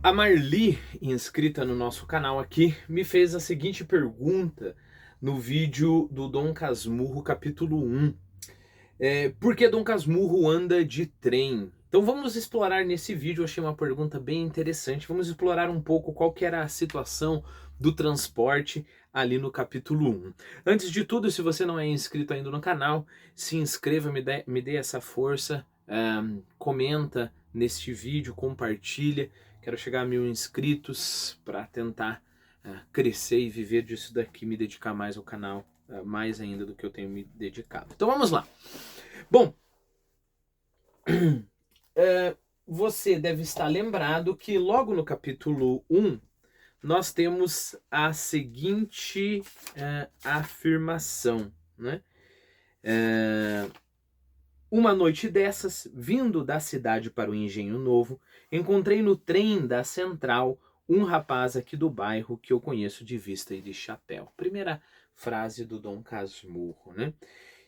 A Marli, inscrita no nosso canal aqui, me fez a seguinte pergunta no vídeo do Dom Casmurro, capítulo 1. Por que Dom Casmurro anda de trem? Então vamos explorar nesse vídeo, eu achei uma pergunta bem interessante. Vamos explorar um pouco qual que era a situação do transporte ali no capítulo 1. Antes de tudo, se você não é inscrito ainda no canal, se inscreva, me dê essa força, comenta neste vídeo, compartilha. Quero chegar a 1000 inscritos para tentar crescer e viver disso daqui, me dedicar mais ao canal, mais ainda do que eu tenho me dedicado. Então vamos lá. Bom, você deve estar lembrado que logo no capítulo 1 nós temos a seguinte afirmação, né? Uma noite dessas, vindo da cidade para o Engenho Novo, encontrei no trem da Central um rapaz aqui do bairro que eu conheço de vista e de chapéu. Primeira frase do Dom Casmurro, né?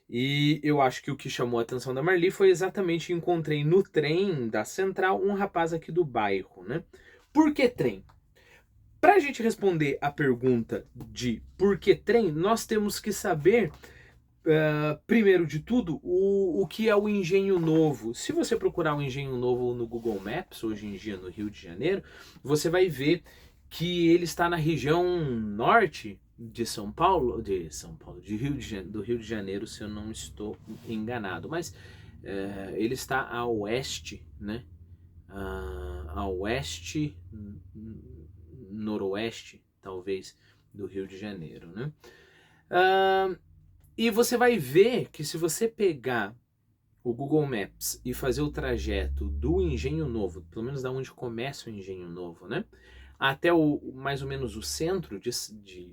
E eu acho que o que chamou a atenção da Marli foi exatamente encontrei no trem da Central um rapaz aqui do bairro, né? Por que trem? Para a gente responder a pergunta de por que trem, nós temos que saber, primeiro de tudo, o que é o Engenho Novo. Se você procurar o Engenho Novo no Google Maps, hoje em dia no Rio de Janeiro, você vai ver que ele está na região norte de São Paulo, do Rio de Janeiro, se eu não estou enganado. Mas ele está a oeste, né? A oeste, noroeste, talvez, do Rio de Janeiro, né? E você vai ver que se você pegar o Google Maps e fazer o trajeto do Engenho Novo, pelo menos da onde começa o Engenho Novo, né? Até mais ou menos o centro de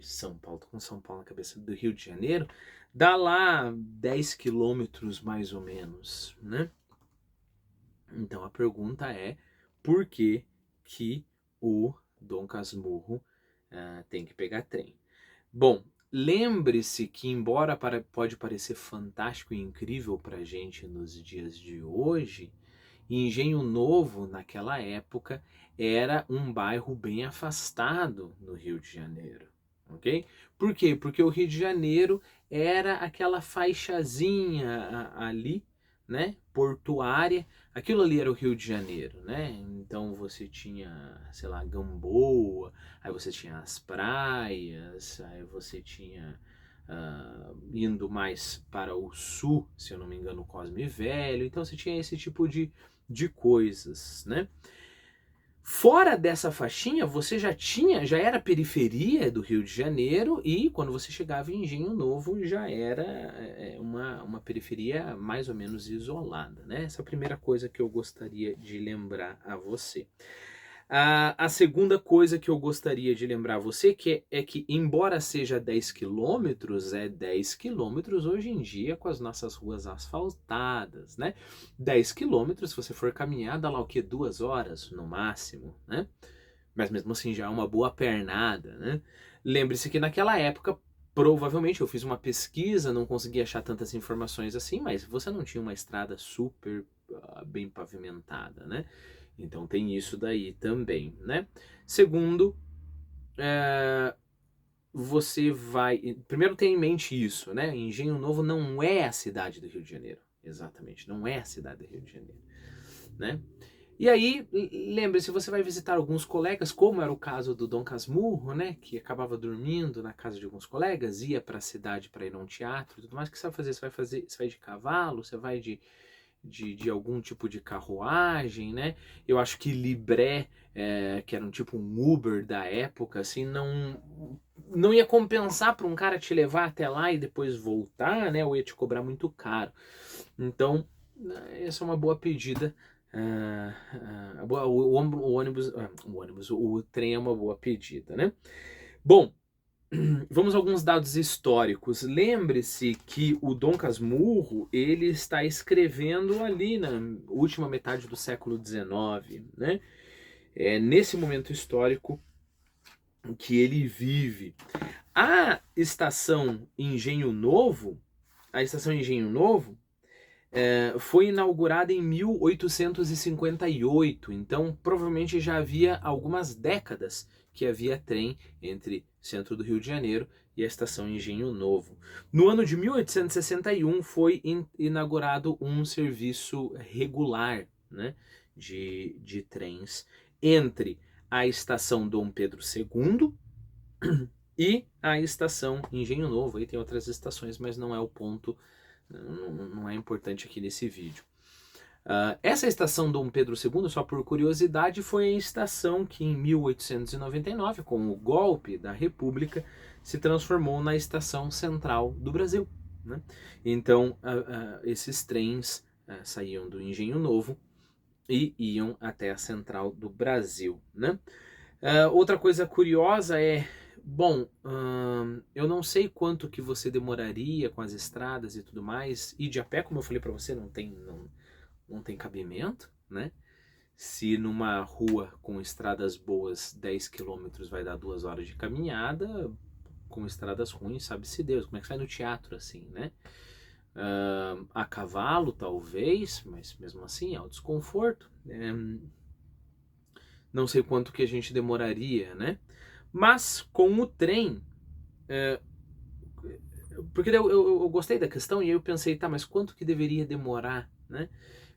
São Paulo, tô com São Paulo na cabeça, do Rio de Janeiro, dá lá 10 quilômetros mais ou menos, né? Então a pergunta é, por que que o Dom Casmurro tem que pegar trem? Bom, lembre-se que embora pode parecer fantástico e incrível pra gente nos dias de hoje, Engenho Novo, naquela época, era um bairro bem afastado no Rio de Janeiro, ok? Por quê? Porque o Rio de Janeiro era aquela faixazinha ali, né, portuária. Aquilo ali era o Rio de Janeiro, né? Então você tinha, sei lá, Gamboa, aí você tinha as praias, aí você tinha indo mais para o sul, se eu não me engano, Cosme Velho. Então você tinha esse tipo de coisas, né? Fora dessa faixinha, você já era periferia do Rio de Janeiro e quando você chegava em Engenho Novo já era uma periferia mais ou menos isolada, né? Essa é a primeira coisa que eu gostaria de lembrar a você. A segunda coisa que eu gostaria de lembrar a você é que, embora seja 10 quilômetros, é 10 quilômetros hoje em dia com as nossas ruas asfaltadas, né? 10 quilômetros, se você for caminhar, dá lá o quê? 2 horas no máximo, né? Mas mesmo assim já é uma boa pernada, né? Lembre-se que naquela época, provavelmente eu fiz uma pesquisa, não consegui achar tantas informações assim, mas você não tinha uma estrada super bem pavimentada, né? Então tem isso daí também, né? Segundo, você vai... Primeiro tenha em mente isso, né? Engenho Novo não é a cidade do Rio de Janeiro. Exatamente, não é a cidade do Rio de Janeiro, né? E aí, lembre-se, você vai visitar alguns colegas, como era o caso do Dom Casmurro, né? Que acabava dormindo na casa de alguns colegas, ia para a cidade para ir a um teatro e tudo mais. O que você vai fazer? Você vai de cavalo, você vai de algum tipo de carruagem, né? Eu acho que Libré, que era um tipo um Uber da época, assim, não ia compensar para um cara te levar até lá e depois voltar, né? Ou ia te cobrar muito caro. Então, essa é uma boa pedida. O trem é uma boa pedida, né? Bom, vamos a alguns dados históricos. Lembre-se que o Dom Casmurro ele está escrevendo ali na última metade do século XIX, né? É nesse momento histórico que ele vive. A estação Engenho Novo foi inaugurada em 1858, então provavelmente já havia algumas décadas que havia trem entre o centro do Rio de Janeiro e a estação Engenho Novo. No ano de 1861 foi inaugurado um serviço regular, né, de trens entre a estação Dom Pedro II e a estação Engenho Novo. Aí tem outras estações, mas não é o ponto, não é importante aqui nesse vídeo. Essa estação Dom Pedro II, só por curiosidade, foi a estação que em 1899, com o golpe da República, se transformou na estação central do Brasil, né? Então, esses trens saíam do Engenho Novo e iam até a central do Brasil, né? Outra coisa curiosa é, bom, eu não sei quanto que você demoraria com as estradas e tudo mais, e de a pé, como eu falei para você, não tem cabimento, né? Se numa rua com estradas boas 10 quilômetros vai dar 2 horas de caminhada, com estradas ruins, sabe-se Deus, como é que sai no teatro assim, né? A cavalo talvez, mas mesmo assim é o desconforto. Não sei quanto que a gente demoraria, né? Mas com o trem, porque eu gostei da questão e aí eu pensei, tá, mas quanto que deveria demorar, né?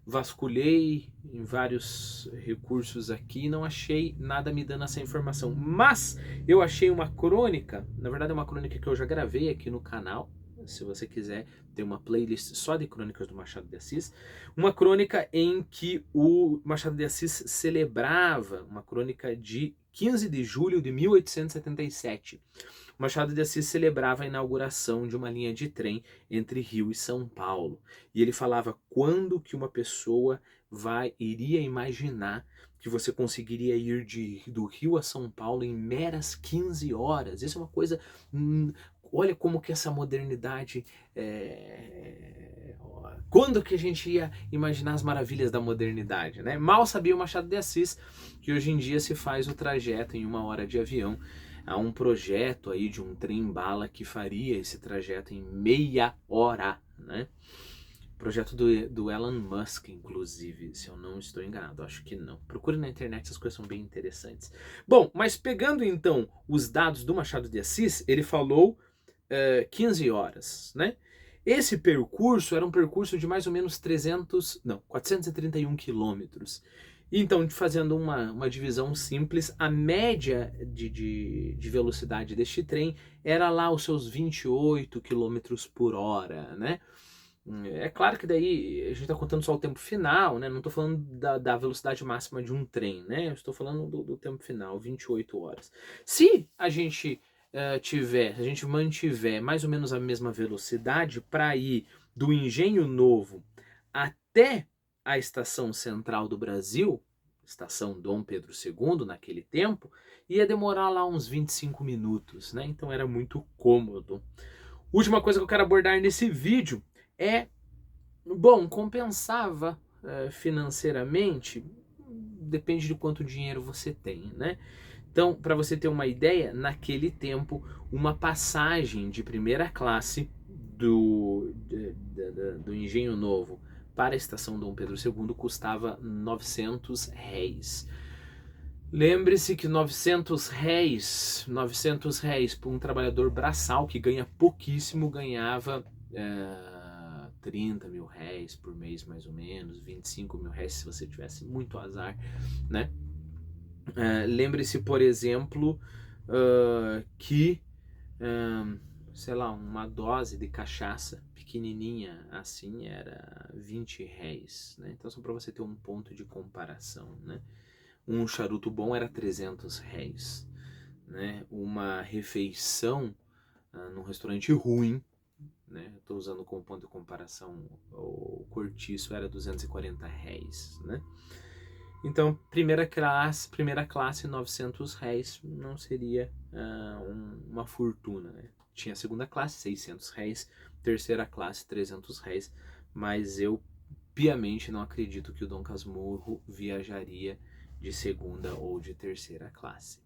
Vasculhei em vários recursos aqui, não achei nada me dando essa informação. Mas eu achei uma crônica, na verdade é uma crônica que eu já gravei aqui no canal. Se você quiser, tem uma playlist só de crônicas do Machado de Assis. Uma crônica em que o Machado de Assis celebrava, uma crônica de 15 de julho de 1877. Machado de Assis celebrava a inauguração de uma linha de trem entre Rio e São Paulo. E ele falava quando que uma pessoa iria imaginar que você conseguiria ir do Rio a São Paulo em meras 15 horas. Isso é uma coisa... olha como que essa modernidade... Quando que a gente ia imaginar as maravilhas da modernidade, né? Mal sabia o Machado de Assis que hoje em dia se faz o trajeto em 1 hora de avião. Há um projeto aí de um trem-bala que faria esse trajeto em meia hora, né? Projeto do Elon Musk, inclusive, se eu não estou enganado, acho que não. Procure na internet, essas coisas são bem interessantes. Bom, mas pegando então os dados do Machado de Assis, ele falou 15 horas, né? Esse percurso era um percurso de mais ou menos 431 quilômetros. Então, fazendo uma divisão simples, a média de velocidade deste trem era lá os seus 28 quilômetros por hora, né? É claro que daí a gente está contando só o tempo final, né? Não estou falando da velocidade máxima de um trem, né? Eu estou falando do tempo final, 28 horas. Se a gente mantiver mais ou menos a mesma velocidade para ir do Engenho Novo até a estação central do Brasil, estação Dom Pedro II naquele tempo, ia demorar lá uns 25 minutos, né? Então era muito cômodo. Última coisa que eu quero abordar nesse vídeo bom, compensava financeiramente, depende de quanto dinheiro você tem, né? Então, para você ter uma ideia, naquele tempo, uma passagem de primeira classe do Engenho Novo para a estação Dom Pedro II custava 900 réis. Lembre-se que 900 réis para um trabalhador braçal que ganha pouquíssimo, ganhava 30 mil réis por mês mais ou menos, 25 mil réis se você tivesse muito azar, né? Lembre-se, por exemplo, que, sei lá, uma dose de cachaça pequenininha assim era 20 réis, né? Então só para você ter um ponto de comparação, né? Um charuto bom era 300 réis, né? Uma refeição num restaurante ruim, né? Estou usando como ponto de comparação o cortiço, era 240 réis, né? Então, primeira classe 900 réis não seria uma fortuna, né? Tinha segunda classe, 600 réis, terceira classe, 300 réis, mas eu piamente não acredito que o Dom Casmurro viajaria de segunda ou de terceira classe.